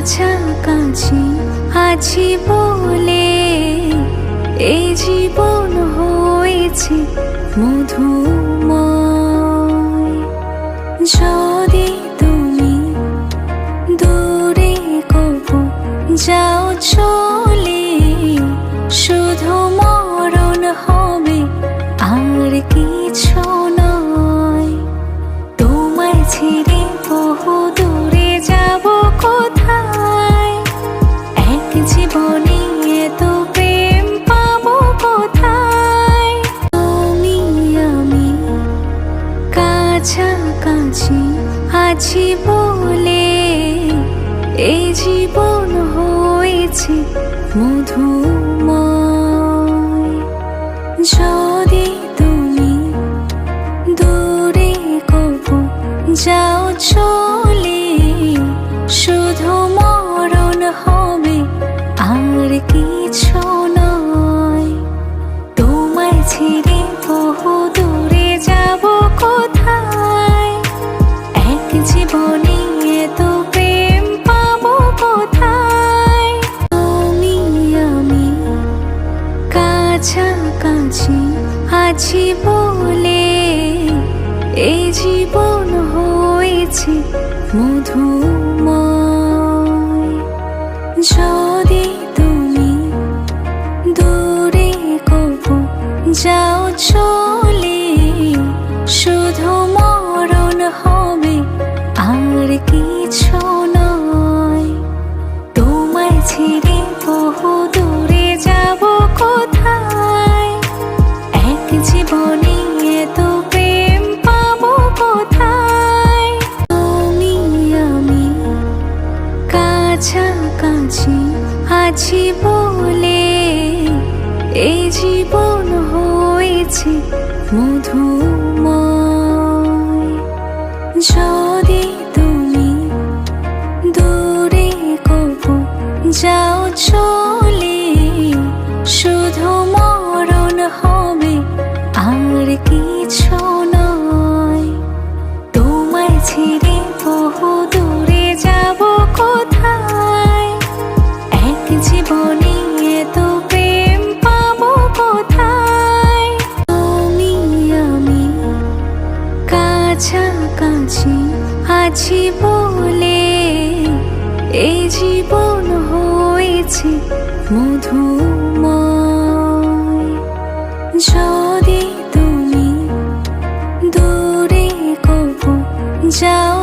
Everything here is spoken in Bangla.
কাছাকাছি আছি বলে এই জীবন হয়েছে মধুময়। যদি তুমি দূরে কবু যাও চলে, শুধু মরণ হবে আর কিছু নয়। তোমায় ছেড়ে বহু দূরে যাব কোথায়, এক জীবনে এত প্রেম পাবো কোথায়। তুমি আমি কাছাকাছি আছি বলে এই জীবন হয়েছে মধুময়। যদি তুমি দূরে কবু যাও চলে, শুধু মরণ হবে আর কিছু নয়। তোমায় ছেড়ে বহু দূরে যাব কোথায়, এক জীবনে এত প্রেম পাবো কোথায়। তুমি আমি কাছাকাছি আছি বলে এই জীবন হয়েছে মধুময়। যদি তুমি দূরে কবু যাও চলে, শুধু মরণ হবে আর কিছু নয়। তোমায় ছেড়ে বহু দূরে যাব কোথায়, এক জীবনে এত প্রেম পাবো কোথায়। তুমি আমি কাছাকাছি আছি বলে এই জীবন হয়েছে মধুময়। যদি তুমি দূরে কবু যাও চলে, শুধু মরণ হবে আর কিছু নয়। তোমায় ছেড়ে বহু দূরে যাব কোথায়, এক জীবনে এত প্রেম পাবো কোথায়। তুমি আমি কাছাকাছি আছি বলে এই জীবন হয়েছে মধুময়। যদি তুমি দূরে কবু যাও